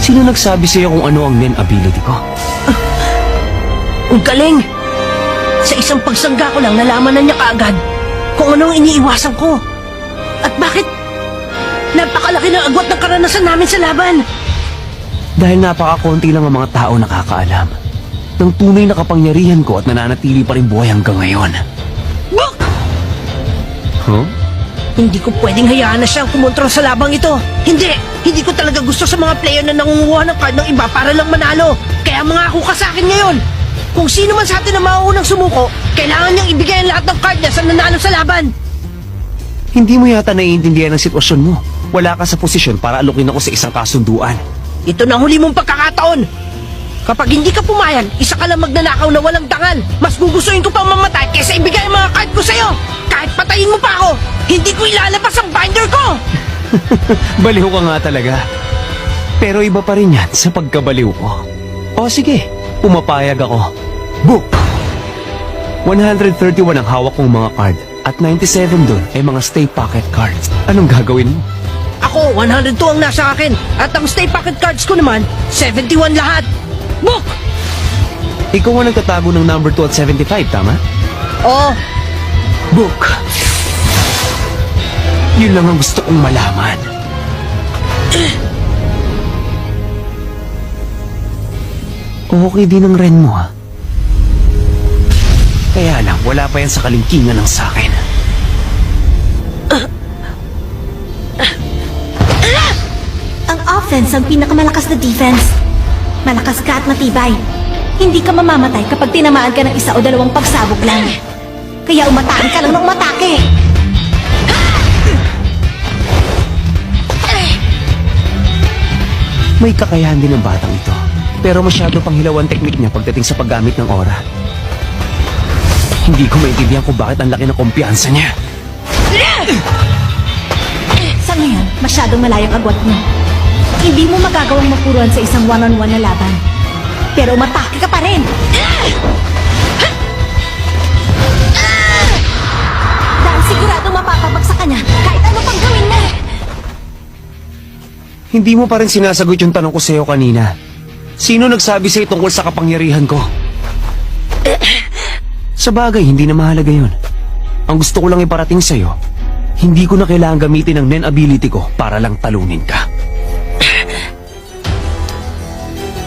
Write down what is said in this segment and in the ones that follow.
Sino nagsabi sa'yo kung ano ang Nen ability ko? Ang galing! Sa isang pagsangga ko lang nalaman na niya kaagad kung anong iniiwasan ko. At bakit napakalaki ng agwat ng karanasan namin sa laban. Dahil napakakonti lang ang mga tao nakakaalam ng tunay na kapangyarihan ko at nananatili pa rin buhay hanggang ngayon. Buk! Huh? Hindi ko pwedeng hayaan na siyang kumontrol sa labang ito. Hindi ko talaga gusto sa mga player na nangunguha ng card ng iba para lang manalo. Kaya mangako ka sa akin ngayon. Kung sino man sa atin na mauunang sumuko, kailangan niyang ibigay ang lahat ng card niya sa nanalo sa laban. Hindi mo yata naiintindihan ang sitwasyon mo. Wala ka sa posisyon para alukin ako sa isang kasunduan. Ito na huli mong pagkakataon. Kapag hindi ka pumayag, isa ka lang magnanakaw na walang dangal. Mas gugustuhin ko pang mamatay kaysa ibigay ang mga card ko sa'yo. Kahit patayin mo pa ako, hindi ko ilalabas ang binder ko! Baliw ka nga talaga. Pero iba pa rin yan sa pagkabaliw ko. O sige, pumapayag ako. Book! 131 ang hawak kong mga card at 97 dun ay mga stay pocket cards. Anong gagawin mo? Ako, 102 ang nasa akin. At ang stay pocket cards ko naman, 71 lahat. Book! Ikaw ang nagtatago ng number 2 at 75, tama? Oo. Book! Yun lang ang gusto kong malaman. Okay din ang ren mo, ha? Kaya lang, wala pa yan sa kalingkingan ng sakin. Ang offense ang pinakamalakas na defense. Malakas ka at matibay. Hindi ka mamamatay kapag tinamaan ka ng isa o dalawang pagsabog lang. Kaya umatahan ka lang ng umatake. May kakayahan din ang batang ito. Pero masyado pang hilaw ang teknik niya pagdating sa paggamit ng aura. Hindi ko maintindihan kung bakit ang laki ng kumpiyansa niya. Sa ngayon, masyadong malayang agwat mo. Hindi mo magagawang mapuruan sa isang one-on-one na laban. Pero umatake ka pa rin. Dahil sigurado mapapabagsak ka niya kahit ano pang gawin mo. Hindi mo pa rin sinasagot yung tanong ko sa'yo kanina. Sino nagsabi sa'yo tungkol sa kapangyarihan ko? Sa bagay, hindi na mahalaga yun. Ang gusto ko lang iparating sa'yo, hindi ko na kailangan gamitin ang Nen ability ko para lang talunin ka.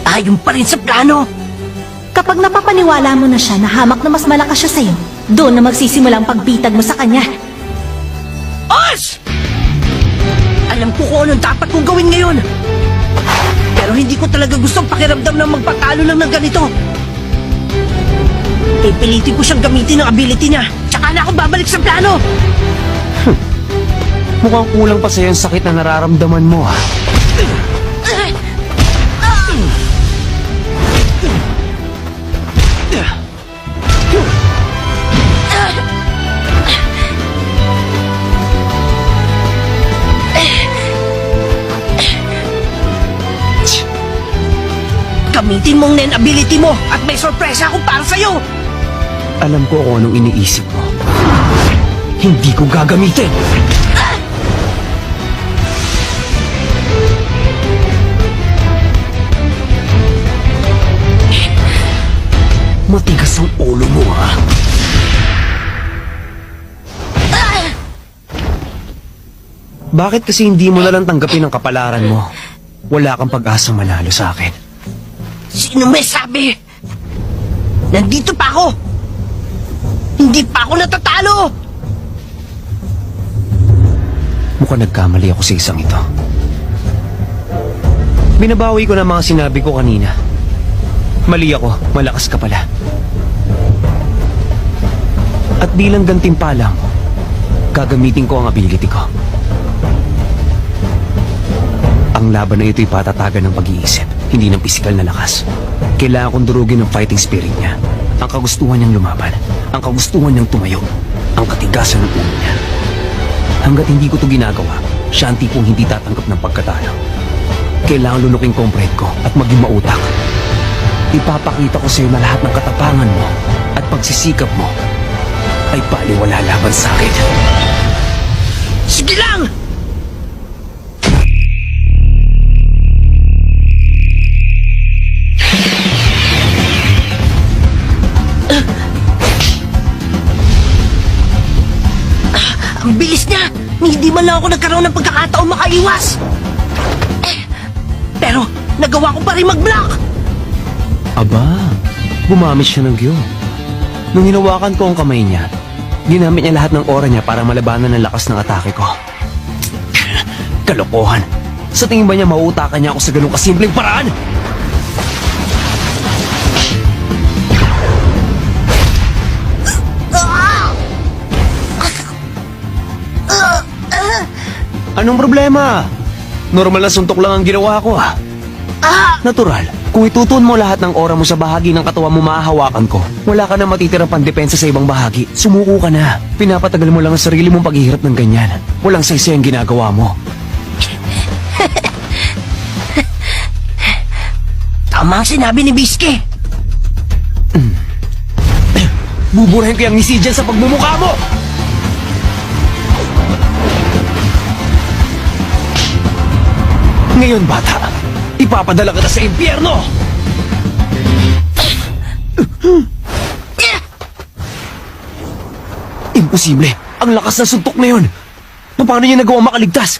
Ayon pa rin sa plano. Kapag napapaniwala mo na siya na hamak na mas malakas siya sa'yo, doon na magsisimula ang pagbitag mo sa kanya. Os! Alam ko kung anong dapat kong gawin ngayon. Pero hindi ko talaga gustong pakiramdam na magpatalo lang ng ganito. Pipilitin ko siyang gamitin ang ability niya. Tsaka na ako babalik sa plano. Mukhang kulang pa sa'yo ang sakit na nararamdaman mo, ha? Gamitin mong Nen ability mo at may sorpresa ako para sa'yo. Alam ko kung anong iniisip mo. Hindi ko gagamitin! Matigas ang ulo mo, ha? Bakit kasi hindi mo nalang tanggapin ang kapalaran mo? Wala kang pag-asang manalo sa akin. Sino may sabi? Nandito pa ako. Hindi pa ako natatalo. Mukhang nagkamali ako sa isang ito. Binabawi ko na mga sinabi ko kanina. Mali ako, malakas ka pala. At bilang gantimpala mo, gagamitin ko ang ability ko. Ang laban na ito'y patatagan ng pag-iisip, hindi ng pisikal na lakas. Kailangan kong durugin ang fighting spirit niya. Ang kagustuhan niyang lumaban, ang kagustuhan niyang tumayo, ang katigasan ng ulo niya. Hanggat hindi ko ito ginagawa, siya ang tipong hindi tatanggap ng pagkatalo. Kailangan lunukin ko ang pride ko at maging mautak. Ipapakita ko sa iyo na lahat ng katapangan mo at pagsisikap mo ay baliwala laban sa akin. Sige lang! bilis niya! Hindi man lang ako nagkaroon ng pagkakataon makaiwas! Pero, nagawa ko pa rin mag-block! Aba, gumamit siya ng Gyo. Nung hinawakan ko ang kamay niya, ginamit niya lahat ng aura niya para malabanan ang lakas ng atake ko. Kalokohan! Sa tingin ba niya mauutakan niya ako sa ganung kasimpleng paraan? Anong problema? Normal na suntok lang ang ginawa ko ah. Natural. Kung itutuon mo lahat ng aura mo sa bahagi ng katawan mo, mahahawakan ko. Wala ka na matitirang pandepensa sa ibang bahagi. Sumuko ka na. Pinapatagal mo lang ang sarili mong paghihirap ng ganyan. Walang saysay ang ginagawa mo. Tama ang sinabi ni Biske. Buburahin ko yung ngisi dyan sa pagmumukha mo! Ngayon, bata, ipapadala kita sa impyerno! Imposible! Ang lakas ng suntok na yun! Paano niya nagawa makaligtas?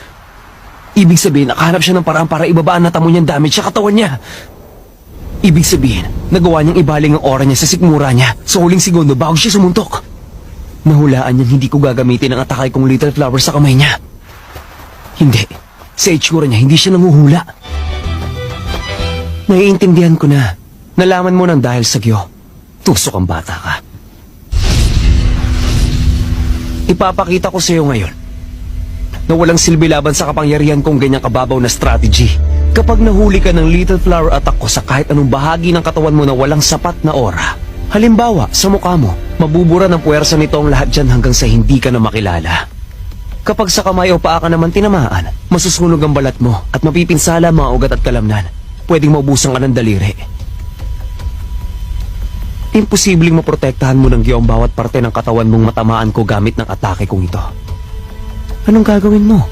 Ibig sabihin, nakahanap siya ng paraan para ibabaan na tamo niyang damage sa katawan niya. Ibig sabihin, nagawa niyang ibaling ang aura niya sa sikmura niya sa huling segundo bago siya sumuntok. Nahulaan niyang hindi ko gagamitin ang atake kong Little Flower sa kamay niya. Hindi. Sa itsura niya, hindi siya nanguhula. Naiintindihan ko na. Nalaman mo nang dahil sa Gyo. Tusok ang bata ka. Ipapakita ko sa iyo ngayon na walang silbi laban sa kapangyarihan kong ganyang kababaw na strategy. Kapag nahuli ka ng Little Flower attack ko sa kahit anong bahagi ng katawan mo na walang sapat na aura, halimbawa, sa mukha mo, mabubura ng puwersa nito ang lahat dyan hanggang sa hindi ka na makilala. Kapag sa kamay o paa ka naman tinamaan, masusunog ang balat mo at mapipinsala ang mga ugat at kalamnan. Pwedeng maubusan ka ng daliri. Imposibleng maprotektahan mo ng Gyo ang bawat parte ng katawan mong matamaan ko gamit ng atake kong ito. Anong gagawin mo?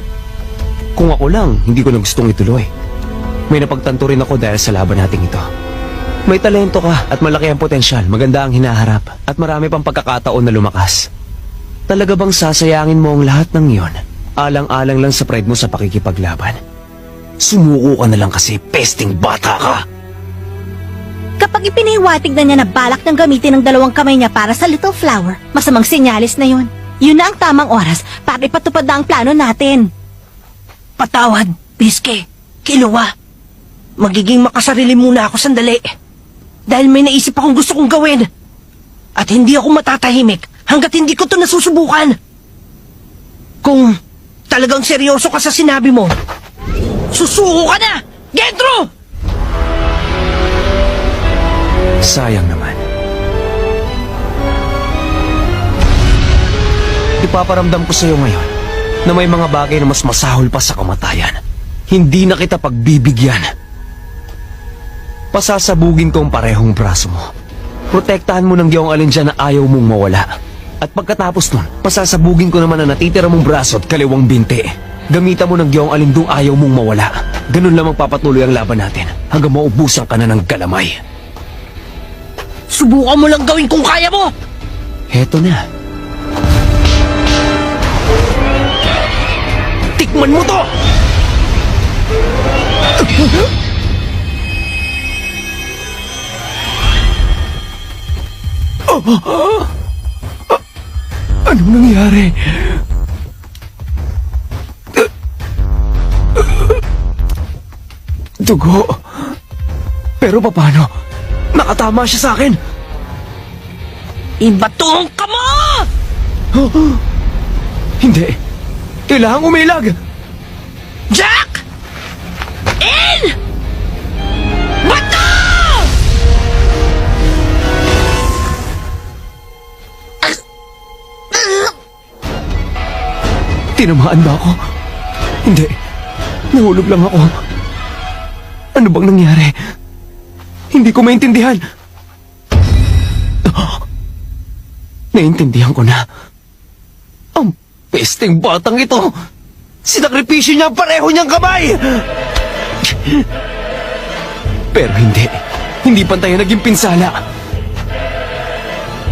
Kung ako lang, hindi ko na gustong ituloy. May napagtanto rin ako dahil sa laban nating ito. May talento ka at malaki ang potensyal, maganda ang hinaharap at marami pang pagkakataon na lumakas. Talaga bang sasayangin mo ang lahat ng iyon? Alang-alang lang sa pride mo sa pakikipaglaban. Sumuko ka na lang kasi pesting bata ka. Kapag ipinahiwatig na niya na balak ng gamitin ng dalawang kamay niya para sa Little Flower, masamang sinyalis na yun. Yun na ang tamang oras para ipatupad na ang plano natin. Patawad, Biske. Kiluwa. Magiging makasarili muna ako sandali. Dahil may naisip akong gusto kong gawin. At hindi ako matatahimik hanggat hindi ko to nasusubukan. Kung talagang seryoso ka sa sinabi mo, susuko ka na! Gentro! Sayang naman. Ipaparamdam ko sa iyo ngayon na may mga bagay na mas masahol pa sa kamatayan. Hindi na kita pagbibigyan. Pasasabugin ko ang parehong braso mo. Protektahan mo ng giyong alin dyan na ayaw mong mawala. At pagkatapos nun, pasasabugin ko naman na natitira mong braso at kaliwang binti. Gamitan mo ng giyong alin dong ayaw mong mawala. Ganun lang magpapatuloy ang laban natin hanggang maubusan ka na ng galamay. Subukan mo lang gawin kung kaya mo! Heto na. Tikman mo to! Anong nangyari? Dugo. Pero paano? Nakatama siya sa akin. Ibatong ka mo! Hindi. Kailangang umilag. Jack! In! Bato! Tinamaan ba ako? Hindi. Nahulog lang ako. Ano bang nangyari? Hindi ko maintindihan. Naintindihan ko na. Ang pesteng batang ito! Sinakripisyo niya ang pareho niyang kamay! Pero hindi. Hindi pantay naging pinsala.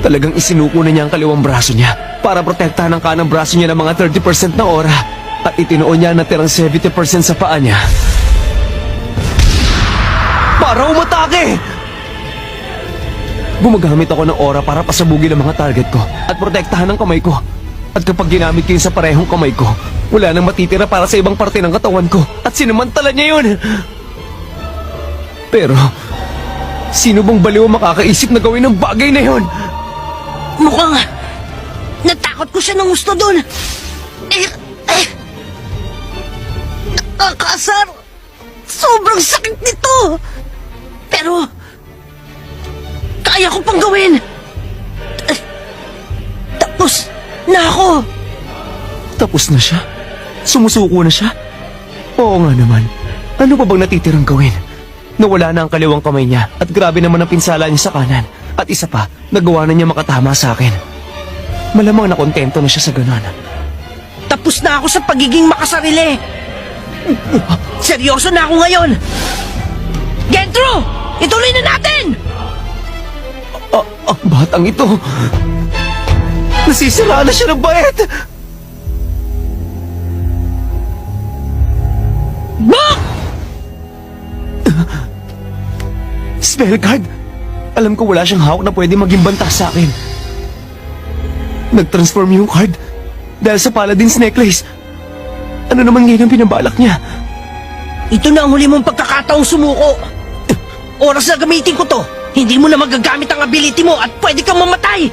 Talagang isinuko na niya ang kaliwang braso niya para protektahan ang kanang braso niya ng mga 30% na aura at itinuon niya ang natirang 70% sa paa niya. Para umatake! Gumagamit ako ng aura para pasabugin ang mga target ko at protektahan ang kamay ko. At kapag ginamit ko yun sa parehong kamay ko, wala nang matitira para sa ibang parte ng katawan ko at sinamantala niya yun. Pero, sino bang baliw ang makakaisip na gawin ng bagay na yun? Mukhang natakot ko siya ng gusto dun. Nakakasar. Sobrang sakit nito. Pero, kaya ko pang gawin. Tapos na ako. Tapos na siya? Sumusuko na siya? Oo nga naman. Ano pa bang natitirang gawin? Nawala na ang kaliwang kamay niya at grabe naman ang pinsala niya sa kanan. At isa pa, nagawa na niya makatama sa akin. Malamang nakontento na siya sa ganon. Tapos na ako sa pagiging makasarili. Seryoso na ako ngayon. Gentro! Ituloy na natin! Ang batang ito. Nasisira na siya ng bait. Bok! Spell card. Alam ko wala siyang hawak na pwede maging banta sa akin. Nag-transform yung card dahil sa Paladin's Necklace. Ano naman ngayon ang pinabalak niya? Ito na ang huli mong pagkakataong sumuko. Oras na gamitin ko to. Hindi mo na magagamit ang ability mo at pwede kang mamatay.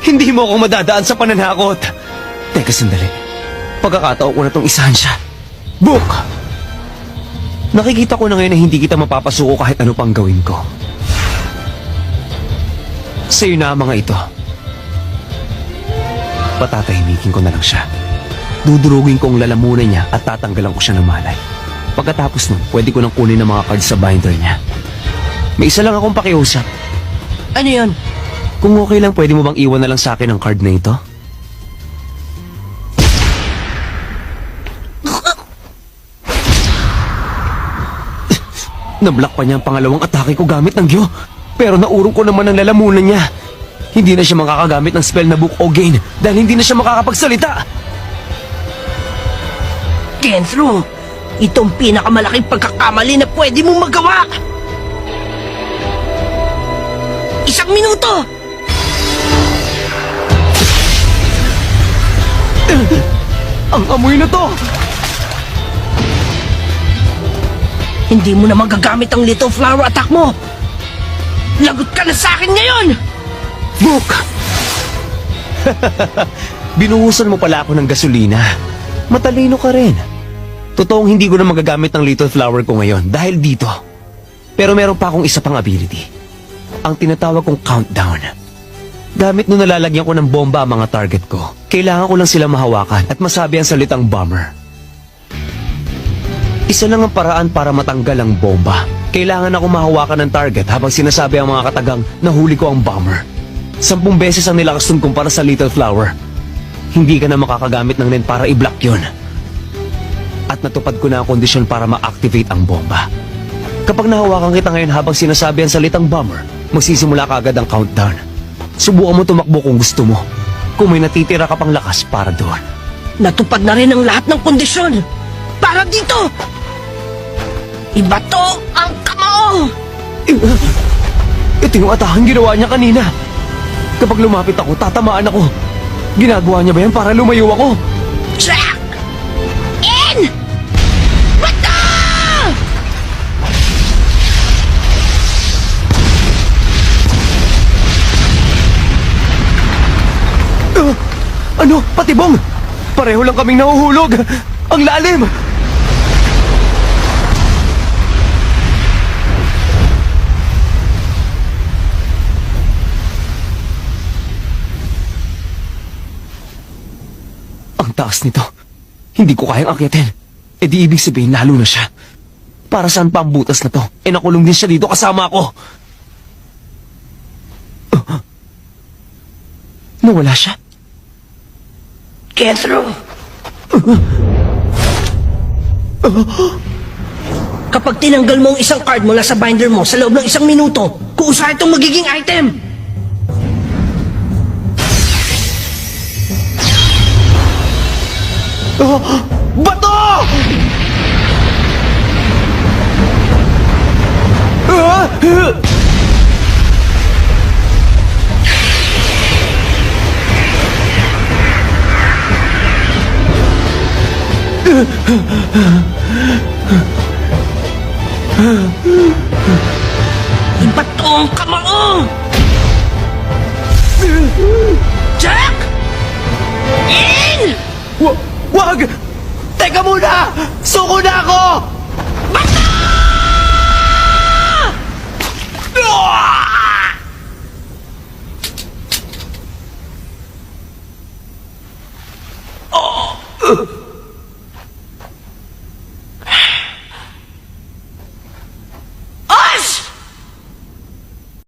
Hindi mo ako madadaan sa pananakot. Teka sandali. Pagkakataon ko na tong isahan siya. Book! Nakikita ko na ngayon na hindi kita mapapasuko kahit ano pang gawin ko. Sa'yo na ang mga ito. Patatahimikin ko na lang siya. Dudurugin ko ang lalamunan niya at tatanggalan ko siya ng malay. Pagkatapos nun, pwede ko nang kunin ang mga cards sa binder niya. May isa lang akong pakiusap. Ano yun? Kung okay lang, pwede mo bang iwan na lang sa akin ang card na ito? Nablock pa niya ang pangalawang atake ko gamit ng Gyo. Pero naurong ko naman ang lalamunan niya. Hindi na siya makakagamit ng spell na book o gain dahil hindi na siya makakapagsalita. Genthro, itong pinakamalaking pagkakamali na pwede mong magawa. 1 minuto! Ang amoy na to! Hindi mo na magagamit ang little flower attack mo. Lagot ka na sa akin ngayon! Book! Binuhusan mo pala ako ng gasolina. Matalino ka rin. Totoong hindi ko na magagamit ng little flower ko ngayon dahil dito. Pero meron pa akong isa pang ability. Ang tinatawag kong countdown. Gamit nung nalalagyan ko ng bomba ang mga target ko, kailangan ko lang sila mahawakan at masabi ang salitang bomber. Isa lang ang paraan para matanggal ang bomba. Kailangan ako mahawakan ng target habang sinasabi ang mga katagang nahuli ko ang bomber. 10 beses ang nilakas nun kumpara sa little flower. Hindi ka na makakagamit ng nen para i-block yun. At natupad ko na ang kondisyon para ma-activate ang bomba. Kapag nahawakan kita ngayon habang sinasabi ang salitang bomber, magsisimula ka agad ang countdown. Subukan mo tumakbo kung gusto mo. Kung may natitira ka pang lakas para doon. Natupad na rin ang lahat ng kondisyon. Para dito! Iba to ang kamao! Ito yung atahang ginawa niya kanina. Kapag lumapit ako, tatamaan ako. Ginagawa niya ba yan para lumayo ako? Jack! In! Bata! Ano? Patibong! Pareho lang kaming nahuhulog! Ang lalim! Ang taas nito. Hindi ko kayang akyatin. E di ibig sabihin lalo na siya. Para saan pa ang butas na to? E nakulong din siya dito kasama ako. Nawala siya. Genthro! Kapag tinanggal mo ang isang card mula sa binder mo sa loob ng 1 minuto, kuusa itong magiging item! Bato! Ah! Ibato ang kamao! Jack! In! Wag! Teka muna! Suko na ako!